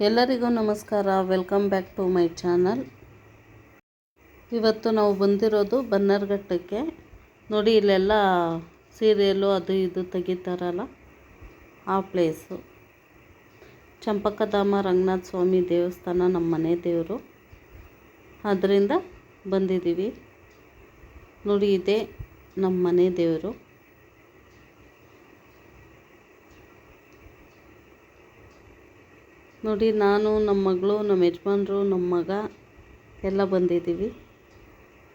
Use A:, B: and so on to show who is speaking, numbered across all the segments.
A: ಎಲ್ಲರಿಗೂ ನಮಸ್ಕಾರ. Welcome back to my channel. ಇವತ್ತು ನಾವು ಬಂದಿರೋದು ಬನ್ನರ್ಘಟ್ಟಕ್ಕೆ. ನೋಡಿ, ಇಲ್ಲೆಲ್ಲ ಸೀರಿಯಲು ಅದು ಇದು ತೆಗಿತಾರಲ್ಲ, ಆ ಪ್ಲೇಸು. ಚಂಪಕಧಾಮ ರಂಗನಾಥ ಸ್ವಾಮಿ ದೇವಸ್ಥಾನ ನಮ್ಮ ಮನೆ ದೇವರು, ಅದರಿಂದ ಬಂದಿದ್ದೀವಿ. ನೋಡಿ, ಇದೇ ನಮ್ಮ ಮನೆ ದೇವರು. ನೋಡಿ, ನಾನು, ನಮ್ಮ ಮಗಳು, ನಮ್ಮ ಯಜಮಾನ್ರು, ನಮ್ಮ ಮಗ ಎಲ್ಲ ಬಂದಿದ್ದೀವಿ.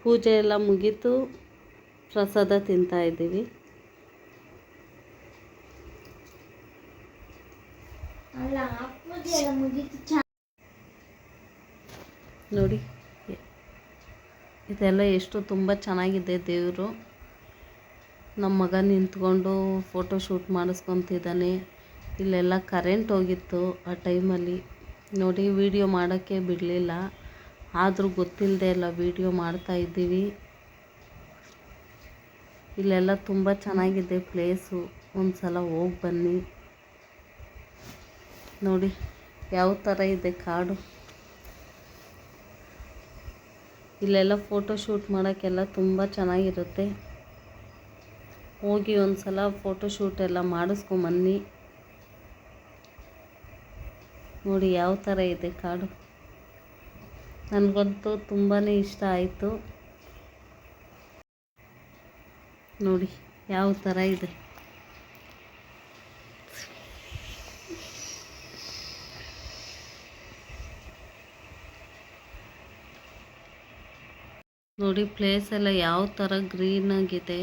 A: ಪೂಜೆ ಎಲ್ಲ ಮುಗೀತು, ಪ್ರಸಾದ ತಿಂತಾಯಿದ್ದೀವಿ. ನೋಡಿ, ಇದೆಲ್ಲ ಎಷ್ಟು ತುಂಬ ಚೆನ್ನಾಗಿದೆ ದೇವರು. ನಮ್ಮ ಮಗ ನಿಂತ್ಕೊಂಡು ಫೋಟೋ ಶೂಟ್ ಮಾಡಿಸ್ಕೊತಿದ್ದಾನೆ. ಇಲ್ಲೆಲ್ಲ ಕರೆಂಟ್ ಹೋಗಿತ್ತು ಆ ಟೈಮಲ್ಲಿ. ನೋಡಿ, ವಿಡಿಯೋ ಮಾಡೋಕ್ಕೆ ಬಿಡಲಿಲ್ಲ, ಆದರೂ ಗೊತ್ತಿಲ್ಲದೆ ಎಲ್ಲ ವಿಡಿಯೋ ಮಾಡ್ತಾಯಿದ್ದೀವಿ. ಇಲ್ಲೆಲ್ಲ ತುಂಬ ಚೆನ್ನಾಗಿದೆ ಪ್ಲೇಸು, ಒಂದು ಸಲ ಹೋಗಿ ಬನ್ನಿ. ನೋಡಿ ಯಾವ ಥರ ಇದೆ ಕಾಡು. ಇಲ್ಲೆಲ್ಲ ಫೋಟೋ ಶೂಟ್ ಮಾಡೋಕ್ಕೆಲ್ಲ ತುಂಬ ಚೆನ್ನಾಗಿರುತ್ತೆ. ಹೋಗಿ ಒಂದು ಸಲ ಫೋಟೋ ಶೂಟ್ ಎಲ್ಲ ಮಾಡಿಸ್ಕೊಂಬನ್ನಿ. ನೋಡಿ ಯಾವ ಥರ ಇದೆ ಕಾಡು. ನನಗಂತೂ ತುಂಬಾ ಇಷ್ಟ ಆಯಿತು. ನೋಡಿ ಯಾವ ಥರ ಇದೆ. ನೋಡಿ ಪ್ಲೇಸ್ ಎಲ್ಲ ಯಾವ ಥರ ಗ್ರೀನ್ ಆಗಿದೆ,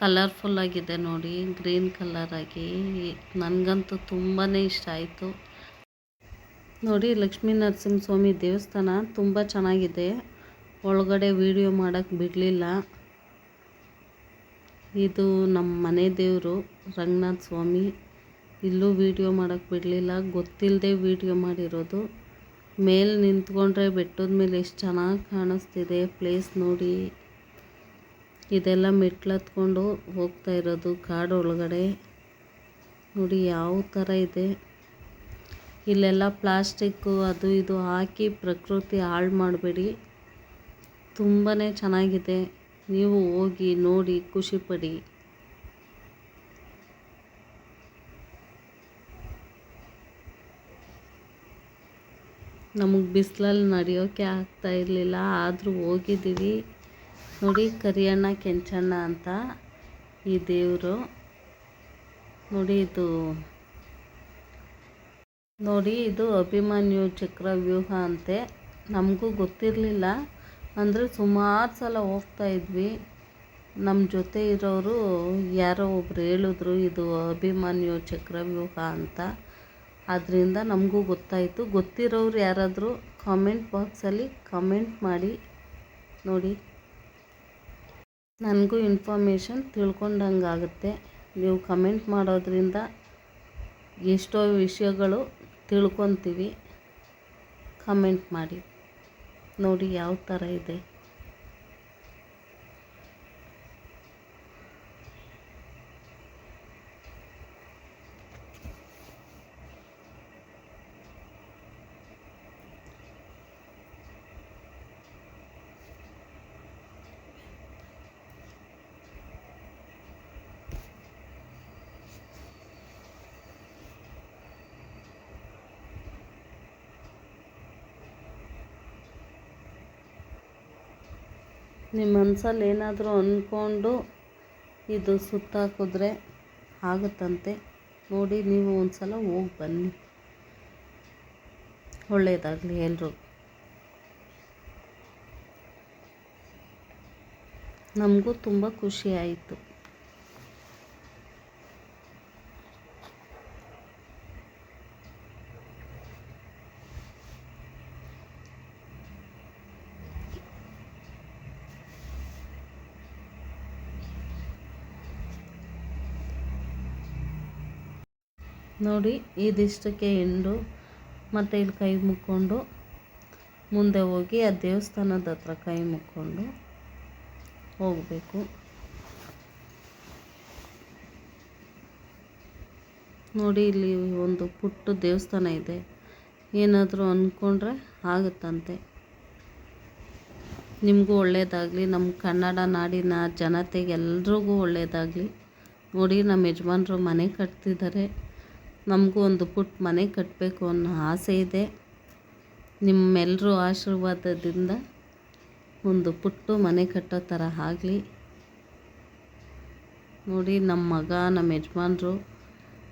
A: ಕಲರ್ಫುಲ್ ಆಗಿದೆ. ನೋಡಿ, ಗ್ರೀನ್ ಕಲರ್ ಆಗಿ ನನಗಂತೂ ತುಂಬಾ ಇಷ್ಟ ಆಯಿತು. ನೋಡಿ, ಲಕ್ಷ್ಮೀ ನರಸಿಂಹಸ್ವಾಮಿ ದೇವಸ್ಥಾನ ತುಂಬ ಚೆನ್ನಾಗಿದೆ. ಒಳಗಡೆ ವಿಡಿಯೋ ಮಾಡೋಕ್ಕೆ ಬಿಡಲಿಲ್ಲ. ಇದು ನಮ್ಮ ಮನೆ ದೇವರು ರಂಗನಾಥ ಸ್ವಾಮಿ. ಇಲ್ಲೂ ವಿಡಿಯೋ ಮಾಡೋಕ್ಕೆ ಬಿಡಲಿಲ್ಲ, ಗೊತ್ತಿಲ್ಲದೆ ವಿಡಿಯೋ ಮಾಡಿರೋದು. ಮೇಲೆ ನಿಂತ್ಕೊಂಡ್ರೆ ಬೆಟ್ಟದ ಮೇಲೆ ಎಷ್ಟು ಚೆನ್ನಾಗಿ ಕಾಣಿಸ್ತಿದೆ ಪ್ಲೇಸ್. ನೋಡಿ, ಇದೆಲ್ಲ ಮೆಟ್ಲು ಹತ್ಕೊಂಡು ಹೋಗ್ತಾ ಇರೋದು ಕಾಡು ಒಳಗಡೆ. ನೋಡಿ ಯಾವ ಥರ ಇದೆ. ಇಲ್ಲೆಲ್ಲ ಪ್ಲಾಸ್ಟಿಕ್ಕು ಅದು ಇದು ಹಾಕಿ ಪ್ರಕೃತಿ ಹಾಳು ಮಾಡಬೇಡಿ. ತುಂಬಾ ಚೆನ್ನಾಗಿದೆ. ನೀವು ಹೋಗಿ ನೋಡಿ ಖುಷಿಪಡಿ. ನಮಗೆ ಬಿಸಿಲಲ್ಲಿ ನಡೆಯೋಕ್ಕೆ ಆಗ್ತಾ ಇರಲಿಲ್ಲ, ಆದರೂ ಹೋಗಿದ್ದೀವಿ. ನೋಡಿ, ಕರಿಯಣ್ಣ ಕೆಂಚಣ್ಣ ಅಂತ ಈ ದೇವರು. ನೋಡಿ ಇದು ಅಭಿಮನ್ಯು ಚಕ್ರವ್ಯೂಹ ಅಂತೆ. ನಮಗೂ ಗೊತ್ತಿರಲಿಲ್ಲ, ಅಂದರೆ ಸುಮಾರು ಸಲ ಹೋಗ್ತಾ ಇದ್ವಿ. ನಮ್ಮ ಜೊತೆ ಇರೋರು ಯಾರೋ ಒಬ್ರು ಹೇಳಿದ್ರು ಇದು ಅಭಿಮನ್ಯು ಚಕ್ರವ್ಯೂಹ ಅಂತ. ಅದರಿಂದ ನಮಗೂ ಗೊತ್ತಾಯಿತು. ಗೊತ್ತಿರೋರು ಯಾರಾದರೂ ಕಾಮೆಂಟ್ ಬಾಕ್ಸಲ್ಲಿ ಕಮೆಂಟ್ ಮಾಡಿ. ನೋಡಿ, ನನಗೂ ಇನ್ಫಾರ್ಮೇಷನ್ ತಿಳ್ಕೊಂಡಂಗಾಗುತ್ತೆ. ನೀವು ಕಮೆಂಟ್ ಮಾಡೋದ್ರಿಂದ ಎಷ್ಟೋ ವಿಷಯಗಳು ತಿಳ್ಕೊತೀವಿ. ಕಮೆಂಟ್ ಮಾಡಿ. ನೋಡಿ ಯಾವ ಥರ ಇದೆ. ನಿಮ್ಮ ಮನಸ್ಸಲ್ಲಿ ಏನಾದರೂ ಅಂದ್ಕೊಂಡು ಇದು ಸುತ್ತಾಕಿದ್ರೆ ಆಗುತ್ತಂತೆ. ನೋಡಿ, ನೀವು ಒಂದು ಸಲ ಹೋಗಿ ಬನ್ನಿ. ಒಳ್ಳೆಯದಾಗಲಿ ಎಲ್ಲರೂ. ನಮಗೂ ತುಂಬ ಖುಷಿ ಆಯಿತು. ನೋಡಿ, ಇದಿಷ್ಟಕ್ಕೆ ಎಂಡು. ಮತ್ತು ಇಲ್ಲಿ ಕೈ ಮುಕ್ಕೊಂಡು ಮುಂದೆ ಹೋಗಿ ಆ ದೇವಸ್ಥಾನದ ಹತ್ರ ಕೈ ಮುಕ್ಕೊಂಡು ಹೋಗಬೇಕು. ನೋಡಿ, ಇಲ್ಲಿ ಒಂದು ಪುಟ್ಟ ದೇವಸ್ಥಾನ ಇದೆ. ಏನಾದರೂ ಅಂದ್ಕೊಂಡ್ರೆ ಆಗುತ್ತಂತೆ. ನಿಮಗೂ ಒಳ್ಳೆಯದಾಗಲಿ, ನಮ್ಮ ಕನ್ನಡ ನಾಡಿನ ಜನತೆಗೆಲ್ರಿಗೂ ಒಳ್ಳೆಯದಾಗಲಿ. ನೋಡಿ, ನಮ್ಮ ಯಜಮಾನ್ರು ಮನೆ ಕಟ್ತಿದ್ದಾರೆ. ನಮಗೂ ಒಂದು ಪುಟ್ಟ ಮನೆ ಕಟ್ಟಬೇಕು ಅನ್ನೋ ಆಸೆ ಇದೆ. ನಿಮ್ಮೆಲ್ಲರೂ ಆಶೀರ್ವಾದದಿಂದ ಒಂದು ಪುಟ್ಟ ಮನೆ ಕಟ್ಟೋ ಥರ ಆಗಲಿ. ನೋಡಿ, ನಮ್ಮ ಮಗ, ನಮ್ಮ ಯಜಮಾನ್ರು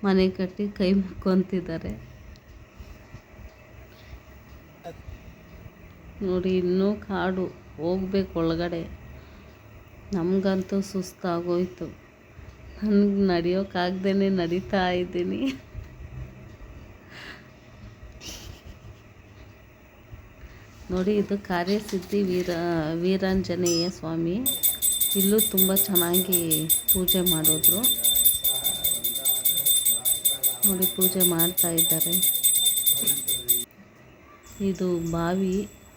A: ಮನೆ ಕಟ್ಟಿ ಕೈ ಮುಕ್ಕೊತಿದ್ದಾರೆ. ನೋಡಿ, ಇನ್ನೂ ಕಾಡು ಹೋಗ್ಬೇಕು ಒಳಗಡೆ. ನಮಗಂತೂ ಸುಸ್ತಾಗೋಯ್ತು. ನನಗೆ ನಡೆಯೋಕ್ಕಾಗ್ದೇ ನಡೀತಾ ಇದ್ದೀನಿ. ನೋಡಿ, ಇದು ಕಾರ್ಯಸಿದ್ಧಿ ವೀರಾಂಜನೇಯ ಸ್ವಾಮಿ. ಇಲ್ಲೂ ತುಂಬ ಚೆನ್ನಾಗಿ ಪೂಜೆ ಮಾಡಿದ್ರು. ನೋಡಿ, ಪೂಜೆ ಮಾಡ್ತಾ ಇದ್ದಾರೆ. ಇದು ಬಾವಿ,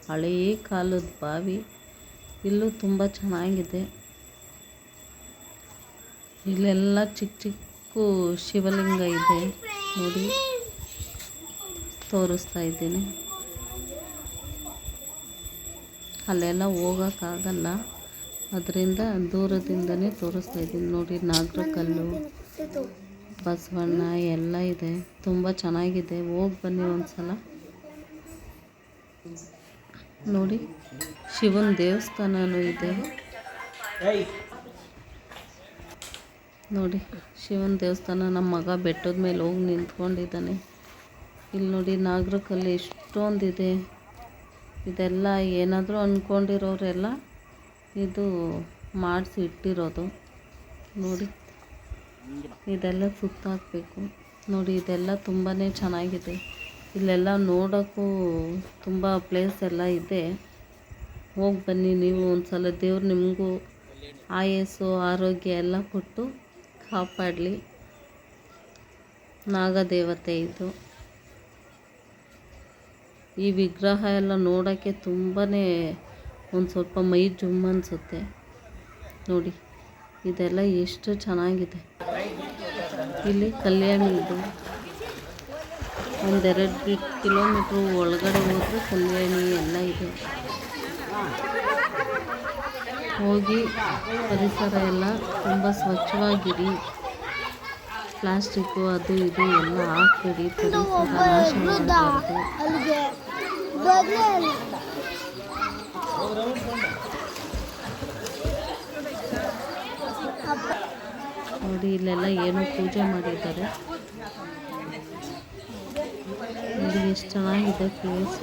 A: ಹಳೆಯ ಕಾಲದ ಬಾವಿ. ಇಲ್ಲೂ ತುಂಬ ಚೆನ್ನಾಗಿದೆ. ಇಲ್ಲೆಲ್ಲ ಚಿಕ್ಕ ಚಿಕ್ಕ ಶಿವಲಿಂಗ ಇದೆ. ನೋಡಿ, ತೋರಿಸ್ತಾ ಇದ್ದೀನಿ. ಅಲ್ಲೆಲ್ಲ ಹೋಗೋಕ್ಕಾಗಲ್ಲ, ಅದರಿಂದ ದೂರದಿಂದನೇ ತೋರಿಸ್ತಾ ಇದ್ದೀನಿ. ನೋಡಿ, ನಾಗರಕಲ್ಲು, ಬಸವಣ್ಣ ಎಲ್ಲ ಇದೆ. ತುಂಬ ಚೆನ್ನಾಗಿದೆ. ಹೋಗಿ ಬನ್ನಿ ಒಂದ್ಸಲ. ನೋಡಿ, ಶಿವನ ದೇವಸ್ಥಾನನೂ ಇದೆ. ನೋಡಿ, ಶಿವನ ದೇವಸ್ಥಾನ. ನಮ್ಮ ಮಗ ಬೆಟ್ಟದ ಮೇಲೆ ಹೋಗಿ ನಿಂತ್ಕೊಂಡಿದ್ದಾನೆ. ಇಲ್ಲಿ ನೋಡಿ, ನಾಗರಕಲ್ಲು ಎಷ್ಟೊಂದಿದೆ. ಇದೆಲ್ಲ ಏನಾದರೂ ಅಂದ್ಕೊಂಡಿರೋರೆಲ್ಲ ಇದು ಮಾಡಿಸಿ ಇಟ್ಟಿರೋದು. ನೋಡಿ, ಇದೆಲ್ಲ ಸುತ್ತಾಕಬೇಕು. ನೋಡಿ, ಇದೆಲ್ಲ ತುಂಬಾ ಚೆನ್ನಾಗಿದೆ. ಇಲ್ಲೆಲ್ಲ ನೋಡೋಕ್ಕೂ ತುಂಬ ಪ್ಲೇಸ್ ಎಲ್ಲ ಇದೆ. ಹೋಗಿ ಬನ್ನಿ ನೀವು ಒಂದ್ಸಲ. ದೇವ್ರು ನಿಮಗೂ ಆಯಸ್ಸು ಆರೋಗ್ಯ ಎಲ್ಲ ಕೊಟ್ಟು ಕಾಪಾಡಲಿ. ನಾಗದೇವತೆ ಇದು. ಈ ವಿಗ್ರಹ ಎಲ್ಲ ನೋಡೋಕ್ಕೆ ತುಂಬಾ ಒಂದು ಸ್ವಲ್ಪ ಮೈ ಜುಮ್ ಅನಿಸುತ್ತೆ. ನೋಡಿ, ಇದೆಲ್ಲ ಎಷ್ಟು ಚೆನ್ನಾಗಿದೆ. ಇಲ್ಲಿ ಕಲ್ಯಾಣಿ ಇದು. 1-2 ಕಿಲೋಮೀಟ್ರ್ ಒಳಗಡೆ ಹೋದರೆ ಕಲ್ಯಾಣಿ ಎಲ್ಲ ಇದೆ. ಹೋಗಿ ಪರಿಸರ ಎಲ್ಲ ತುಂಬ ಸ್ವಚ್ಛವಾಗಿರಿ. ಪ್ಲಾಸ್ಟಿಕ್ಕು ಅದು ಇದು ಎಲ್ಲ ಹಾಕ್ಬೇಡಿ. ಪರಿಸರ ನಾಶ ಮಾಡಬಾರ್ದು. ನೋಡಿ, ಇಲ್ಲೆಲ್ಲ ಏನೋ ಪೂಜೆ ಮಾಡಿದ್ದಾರೆ. ನೋಡಿ, ಎಷ್ಟು ಚೆನ್ನಾಗಿದೆ ಪ್ಲೇಸ್.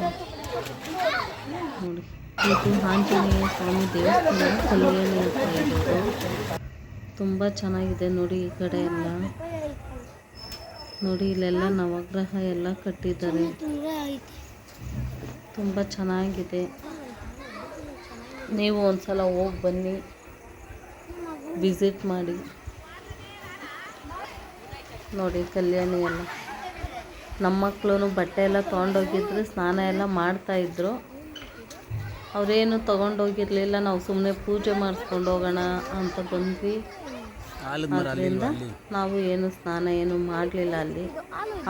A: ನೋಡಿ, ಇದು ಆಂಜನೇಯ ಸ್ವಾಮಿ ದೇವಸ್ಥಾನ, ಕಲ್ಯಾಣಿ ಹತ್ರ ಇರೋದು. ತುಂಬ ಚೆನ್ನಾಗಿದೆ. ನೋಡಿ, ಈ ಕಡೆ ಎಲ್ಲ ನೋಡಿ, ಇಲ್ಲೆಲ್ಲ ನವಗ್ರಹ ಎಲ್ಲ ಕಟ್ಟಿದ್ದಾರೆ. ತುಂಬ ಚೆನ್ನಾಗಿದೆ. ನೀವು ಒಂದ್ಸಲ ಹೋಗಿ ಬನ್ನಿ, ವಿಸಿಟ್ ಮಾಡಿ. ನೋಡಿ, ಕಲ್ಯಾಣಿ ಎಲ್ಲ. ನಮ್ಮ ಮಕ್ಕಳು ಬಟ್ಟೆ ಎಲ್ಲ ತೊಗೊಂಡೋಗಿದ್ರು, ಸ್ನಾನ ಎಲ್ಲ ಮಾಡ್ತಾಯಿದ್ರು. ಅವರೇನು ತೊಗೊಂಡೋಗಿರಲಿಲ್ಲ. ನಾವು ಸುಮ್ಮನೆ ಪೂಜೆ ಮಾಡಿಸ್ಕೊಂಡು ಹೋಗೋಣ ಅಂತ ಬಂದ್ವಿ. ಆದ್ದರಿಂದ ನಾವು ಏನು ಸ್ನಾನ ಏನು ಮಾಡಲಿಲ್ಲ. ಅಲ್ಲಿ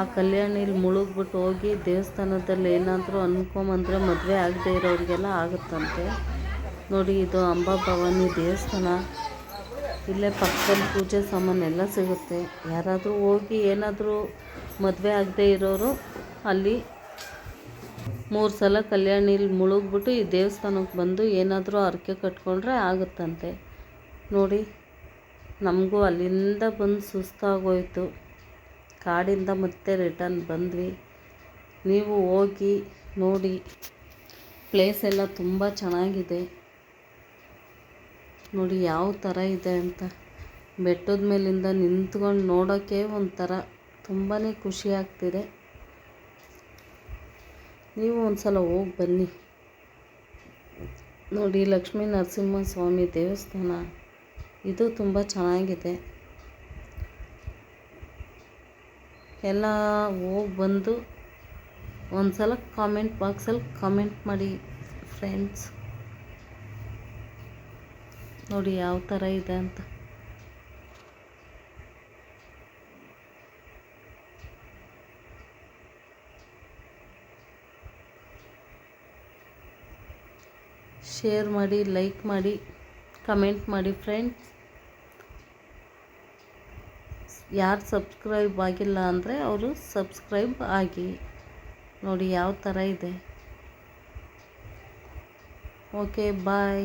A: ಆ ಕಲ್ಯಾಣಿಲಿ ಮುಳುಗ್ಬಿಟ್ಟು ಹೋಗಿ ದೇವಸ್ಥಾನದಲ್ಲಿ ಏನಾದರೂ ಅಂದ್ಕೊಂಬಂದರೆ ಮದುವೆ ಆಗದೆ ಇರೋರಿಗೆಲ್ಲ ಆಗುತ್ತಂತೆ. ನೋಡಿ, ಇದು ಅಂಬಾಭವಾನಿ ದೇವಸ್ಥಾನ. ಇಲ್ಲೇ ಪಕ್ಕದಲ್ಲಿ ಪೂಜೆ ಸಾಮಾನೆಲ್ಲ ಸಿಗುತ್ತೆ. ಯಾರಾದರೂ ಹೋಗಿ ಏನಾದರೂ ಮದುವೆ ಆಗದೆ ಇರೋರು ಅಲ್ಲಿ 3 ಸಲ ಕಲ್ಯಾಣಿಲಿ ಮುಳುಗ್ಬಿಟ್ಟು ಈ ದೇವಸ್ಥಾನಕ್ಕೆ ಬಂದು ಏನಾದರೂ ಹರಕೆ ಕಟ್ಕೊಂಡ್ರೆ ಆಗುತ್ತಂತೆ. ನೋಡಿ, ನಮಗೂ ಅಲ್ಲಿಂದ ಬಂದು ಸುಸ್ತಾಗೋಯ್ತು. ಕಾಡಿಂದ ಮತ್ತೆ ರಿಟರ್ನ್ ಬಂದ್ವಿ. ನೀವು ಹೋಗಿ ನೋಡಿ, ಪ್ಲೇಸ್ ಎಲ್ಲ ತುಂಬ ಚೆನ್ನಾಗಿದೆ. ನೋಡಿ ಯಾವ ಥರ ಇದೆ ಅಂತ. ಬೆಟ್ಟದ ಮೇಲಿಂದ ನಿಂತ್ಕೊಂಡು ನೋಡೋಕ್ಕೆ ಒಂಥರ ತುಂಬಾ ಖುಷಿ ಆಗ್ತಿದೆ. ನೀವು ಒಂದ್ಸಲ ಹೋಗಿ ಬನ್ನಿ. ನೋಡಿ, ಲಕ್ಷ್ಮೀ ನರಸಿಂಹಸ್ವಾಮಿ ದೇವಸ್ಥಾನ ಇದು ತುಂಬ ಚೆನ್ನಾಗಿದೆ. ಎಲ್ಲ ಹೋಗಿ ಬಂದು ಒಂದ್ಸಲ ಕಾಮೆಂಟ್ ಬಾಕ್ಸಲ್ಲಿ ಕಾಮೆಂಟ್ ಮಾಡಿ ಫ್ರೆಂಡ್ಸ್. ನೋಡಿ ಯಾವ ಥರ ಇದೆ ಅಂತ. ಶೇರ್ ಮಾಡಿ, ಲೈಕ್ ಮಾಡಿ, ಕಮೆಂಟ್ ಮಾಡಿ ಫ್ರೆಂಡ್ಸ್. ಯಾರು ಸಬ್ಸ್ಕ್ರೈಬ್ ಆಗಿಲ್ಲ ಅಂದರೆ ಅವರು ಸಬ್ಸ್ಕ್ರೈಬ್ ಆಗಿ. ನೋಡಿ ಯಾವ ಥರ ಇದೆ. ಓಕೆ ಬಾಯ್.